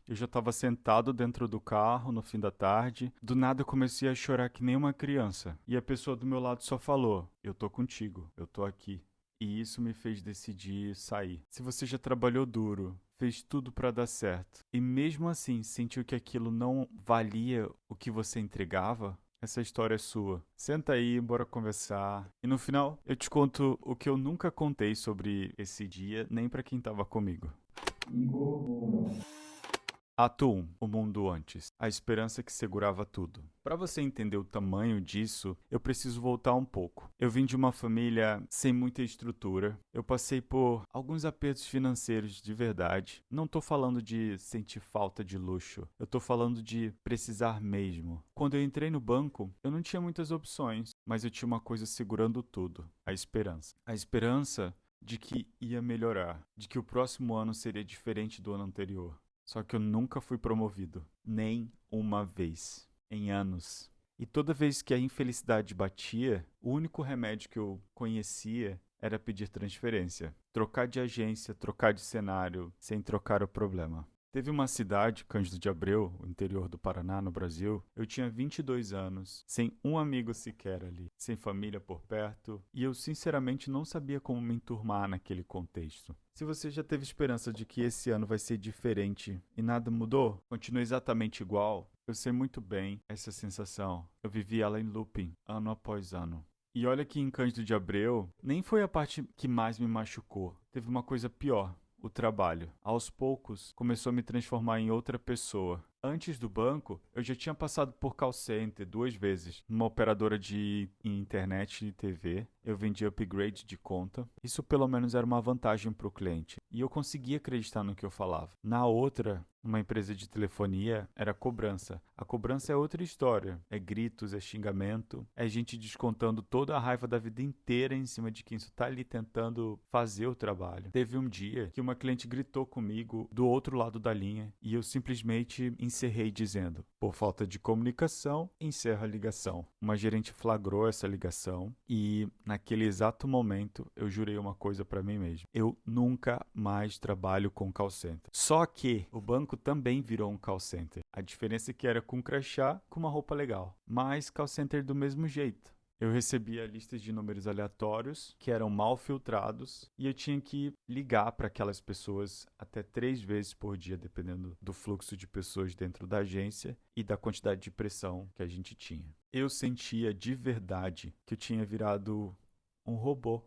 Eu já estava sentado dentro do carro no fim da tarde. Do nada eu comecei a chorar que nem uma criança. E a pessoa do meu lado só falou: "Eu tô contigo, eu tô aqui." E isso me fez decidir sair. Se você já trabalhou duro, fez tudo para dar certo, e mesmo assim sentiu que aquilo não valia o que você entregava, essa história é sua. Senta aí, bora conversar. E no final, eu te conto o que eu nunca contei sobre esse dia, nem para quem tava comigo. Ato 1. O mundo antes. A esperança que segurava tudo. Para você entender o tamanho disso, eu preciso voltar um pouco. Eu vim de uma família sem muita estrutura. Eu passei por alguns apertos financeiros de verdade. Não tô falando de sentir falta de luxo. Eu tô falando de precisar mesmo. Quando eu entrei no banco, eu não tinha muitas opções, mas eu tinha uma coisa segurando tudo: a esperança. A esperança de que ia melhorar, de que o próximo ano seria diferente do ano anterior. Só que eu nunca fui promovido, nem uma vez, em anos. E toda vez que a infelicidade batia, o único remédio que eu conhecia era pedir transferência. Trocar de agência, trocar de cenário, sem trocar o problema. Teve uma cidade, Cândido de Abreu, o interior do Paraná, no Brasil. Eu tinha 22 anos, sem um amigo sequer ali, sem família por perto, e eu sinceramente não sabia como me enturmar naquele contexto. Se você já teve esperança de que esse ano vai ser diferente e nada mudou, continua exatamente igual, eu sei muito bem essa sensação. Eu vivi ela em looping, ano após ano. E olha que em Cândido de Abreu, nem foi a parte que mais me machucou. Teve uma coisa pior: o trabalho. Aos poucos, começou a me transformar em outra pessoa. Antes do banco, eu já tinha passado por call center 2 vezes, numa operadora de internet e TV. Eu vendia upgrade de conta. Isso pelo menos era uma vantagem para o cliente. E eu conseguia acreditar no que eu falava. Na outra, uma empresa de telefonia, era cobrança. A cobrança é outra história. É gritos, é xingamento, é gente descontando toda a raiva da vida inteira em cima de quem só tá ali tentando fazer o trabalho. Teve um dia que uma cliente gritou comigo do outro lado da linha e eu simplesmente encerrei dizendo: "Por falta de comunicação, encerra a ligação." Uma gerente flagrou essa ligação e naquele exato momento eu jurei uma coisa para mim mesmo: eu nunca mais trabalho com call center. Só que o banco também virou um call center. A diferença é que era com crachá, com uma roupa legal, mas call center do mesmo jeito. Eu recebia listas de números aleatórios que eram mal filtrados e eu tinha que ligar para aquelas pessoas até 3 vezes por dia, dependendo do fluxo de pessoas dentro da agência e da quantidade de pressão que a gente tinha. Eu sentia de verdade que eu tinha virado um robô.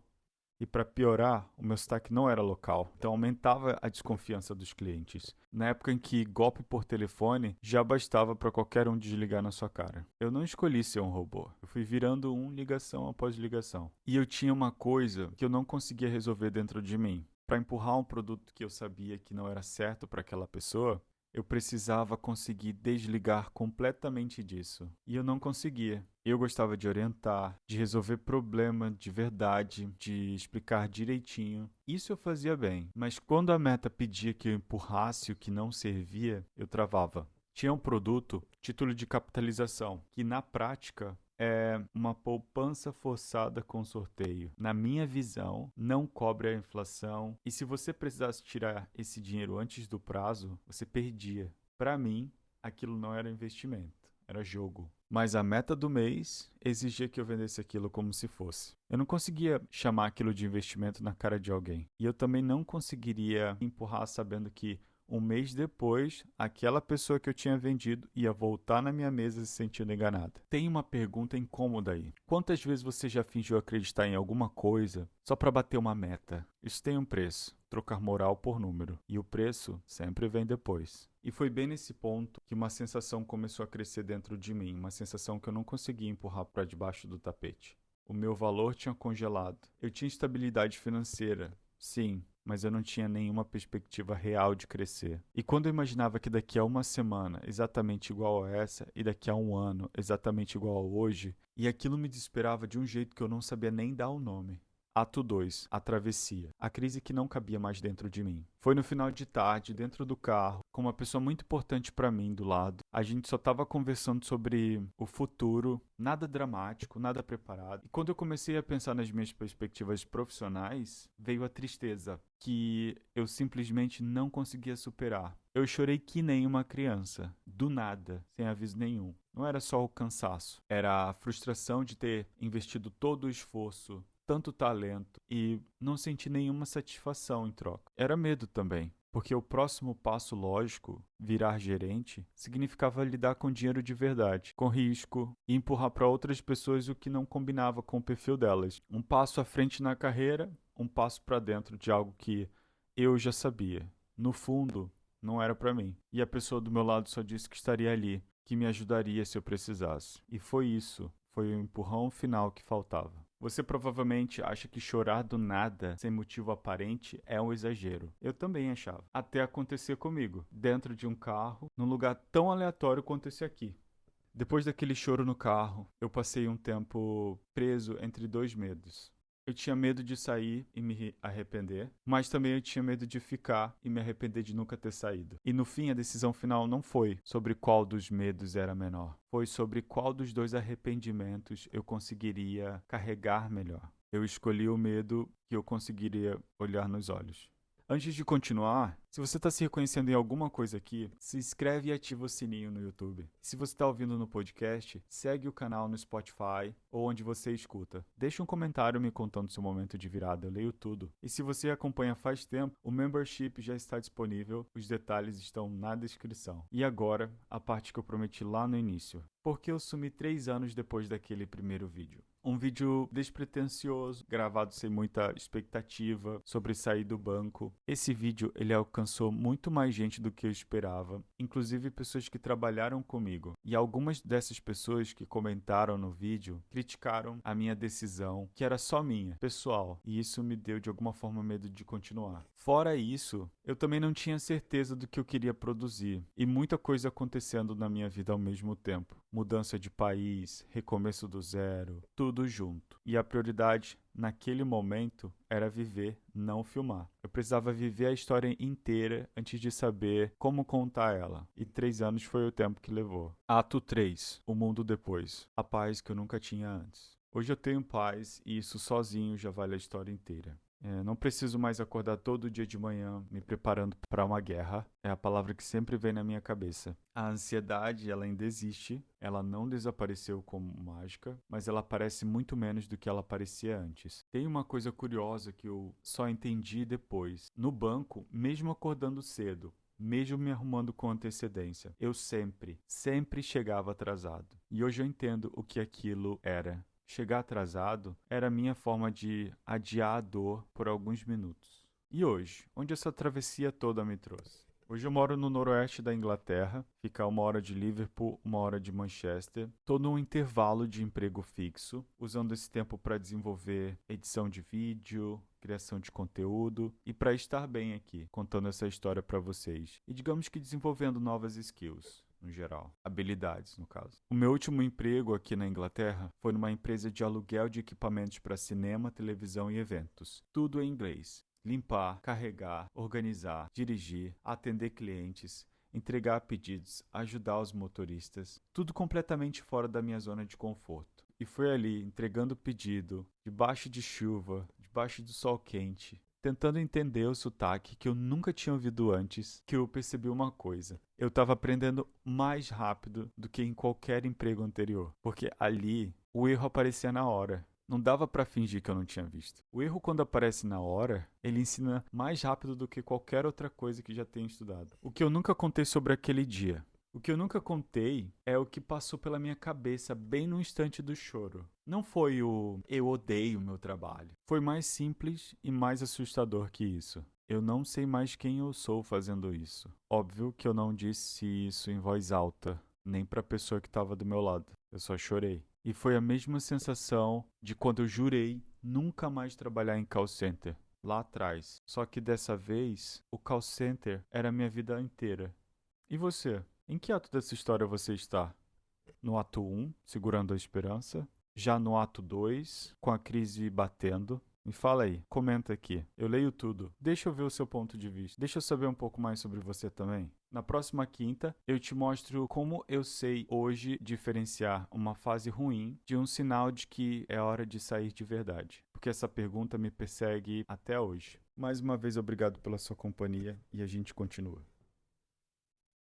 E para piorar, o meu sotaque não era local, então aumentava a desconfiança dos clientes. Na época em que golpe por telefone já bastava para qualquer um desligar na sua cara. Eu não escolhi ser um robô, eu fui virando um ligação após ligação. E eu tinha uma coisa que eu não conseguia resolver dentro de mim. Para empurrar um produto que eu sabia que não era certo para aquela pessoa, eu precisava conseguir desligar completamente disso. E eu não conseguia. Eu gostava de orientar, de resolver problema de verdade, de explicar direitinho. Isso eu fazia bem. Mas quando a meta pedia que eu empurrasse o que não servia, eu travava. Tinha um produto, título de capitalização, que na prática é uma poupança forçada com sorteio. Na minha visão, não cobre a inflação e se você precisasse tirar esse dinheiro antes do prazo, você perdia. Para mim, aquilo não era investimento, era jogo. Mas a meta do mês exigia que eu vendesse aquilo como se fosse. Eu não conseguia chamar aquilo de investimento na cara de alguém. E eu também não conseguiria empurrar sabendo que um mês depois, aquela pessoa que eu tinha vendido ia voltar na minha mesa se sentindo enganada. Tem uma pergunta incômoda aí. Quantas vezes você já fingiu acreditar em alguma coisa só para bater uma meta? Isso tem um preço. Trocar moral por número. E o preço sempre vem depois. E foi bem nesse ponto que uma sensação começou a crescer dentro de mim. Uma sensação que eu não conseguia empurrar para debaixo do tapete. O meu valor tinha congelado. Eu tinha estabilidade financeira. Sim, mas eu não tinha nenhuma perspectiva real de crescer. E quando eu imaginava que daqui a uma semana, exatamente igual a essa, e daqui a um ano, exatamente igual a hoje, e aquilo me desesperava de um jeito que eu não sabia nem dar o nome. Ato 2, a travessia. A crise que não cabia mais dentro de mim. Foi no final de tarde, dentro do carro, com uma pessoa muito importante para mim do lado. A gente só estava conversando sobre o futuro, nada dramático, nada preparado. E quando eu comecei a pensar nas minhas perspectivas profissionais, veio a tristeza, que eu simplesmente não conseguia superar. Eu chorei que nem uma criança, do nada, sem aviso nenhum. Não era só o cansaço, era a frustração de ter investido todo o esforço, tanto talento e não senti nenhuma satisfação em troca. Era medo também, porque o próximo passo lógico, virar gerente, significava lidar com dinheiro de verdade, com risco e empurrar para outras pessoas o que não combinava com o perfil delas. Um passo à frente na carreira, um passo para dentro de algo que eu já sabia. No fundo, não era para mim. E a pessoa do meu lado só disse que estaria ali, que me ajudaria se eu precisasse. E foi isso, foi o empurrão final que faltava. Você provavelmente acha que chorar do nada, sem motivo aparente, é um exagero. Eu também achava. Até acontecer comigo, dentro de um carro, num lugar tão aleatório quanto esse aqui. Depois daquele choro no carro, eu passei um tempo preso entre dois medos. Eu tinha medo de sair e me arrepender, mas também eu tinha medo de ficar e me arrepender de nunca ter saído. E no fim, a decisão final não foi sobre qual dos medos era menor, foi sobre qual dos dois arrependimentos eu conseguiria carregar melhor. Eu escolhi o medo que eu conseguiria olhar nos olhos. Antes de continuar, se você está se reconhecendo em alguma coisa aqui, se inscreve e ativa o sininho no YouTube. Se você está ouvindo no podcast, segue o canal no Spotify ou onde você escuta. Deixa um comentário me contando seu momento de virada, eu leio tudo. E se você acompanha faz tempo, o membership já está disponível, os detalhes estão na descrição. E agora, a parte que eu prometi lá no início. Por que eu sumi 3 anos depois daquele primeiro vídeo? Um vídeo despretensioso, gravado sem muita expectativa, sobre sair do banco. Esse vídeo, ele alcançou muito mais gente do que eu esperava, inclusive pessoas que trabalharam comigo. E algumas dessas pessoas que comentaram no vídeo criticaram a minha decisão, que era só minha, pessoal, e isso me deu de alguma forma medo de continuar. Fora isso, eu também não tinha certeza do que eu queria produzir, e muita coisa acontecendo na minha vida ao mesmo tempo. Mudança de país, recomeço do zero, tudo junto. E a prioridade, naquele momento, era viver, não filmar. Eu precisava viver a história inteira antes de saber como contar ela. E 3 anos foi o tempo que levou. Ato 3. O mundo depois. A paz que eu nunca tinha antes. Hoje eu tenho paz e isso sozinho já vale a história inteira. Não preciso mais acordar todo dia de manhã me preparando para uma guerra. É a palavra que sempre vem na minha cabeça. A ansiedade, ela ainda existe. Ela não desapareceu como mágica, mas ela aparece muito menos do que ela aparecia antes. Tem uma coisa curiosa que eu só entendi depois. No banco, mesmo acordando cedo, mesmo me arrumando com antecedência, eu sempre chegava atrasado. E hoje eu entendo o que aquilo era. Chegar atrasado era a minha forma de adiar a dor por alguns minutos. E hoje, onde essa travessia toda me trouxe? Hoje eu moro no noroeste da Inglaterra, fica 1 hora de Liverpool, 1 hora de Manchester. Estou num intervalo de emprego fixo, usando esse tempo para desenvolver edição de vídeo, criação de conteúdo e para estar bem aqui, contando essa história para vocês. E digamos que desenvolvendo novas skills. No geral, habilidades no caso. O meu último emprego aqui na Inglaterra foi numa empresa de aluguel de equipamentos para cinema, televisão e eventos. Tudo em inglês. Limpar, carregar, organizar, dirigir, atender clientes, entregar pedidos, ajudar os motoristas. Tudo completamente fora da minha zona de conforto. E foi ali, entregando o pedido, debaixo de chuva, debaixo do sol quente, tentando entender o sotaque que eu nunca tinha ouvido antes, que eu percebi uma coisa. Eu estava aprendendo mais rápido do que em qualquer emprego anterior, porque ali o erro aparecia na hora. Não dava para fingir que eu não tinha visto. O erro, quando aparece na hora, ele ensina mais rápido do que qualquer outra coisa que já tenha estudado. O que eu nunca contei sobre aquele dia. O que eu nunca contei é o que passou pela minha cabeça bem no instante do choro. Não foi o eu odeio meu trabalho. Foi mais simples e mais assustador que isso. Eu não sei mais quem eu sou fazendo isso. Óbvio que eu não disse isso em voz alta, nem para a pessoa que estava do meu lado. Eu só chorei. E foi a mesma sensação de quando eu jurei nunca mais trabalhar em call center, lá atrás. Só que dessa vez, o call center era a minha vida inteira. E você? Em que ato dessa história você está? No ato 1, segurando a esperança? Já no ato 2, com a crise batendo? Me fala aí, comenta aqui. Eu leio tudo. Deixa eu ver o seu ponto de vista. Deixa eu saber um pouco mais sobre você também. Na próxima quinta, eu te mostro como eu sei hoje diferenciar uma fase ruim de um sinal de que é hora de sair de verdade. Porque essa pergunta me persegue até hoje. Mais uma vez, obrigado pela sua companhia e a gente continua.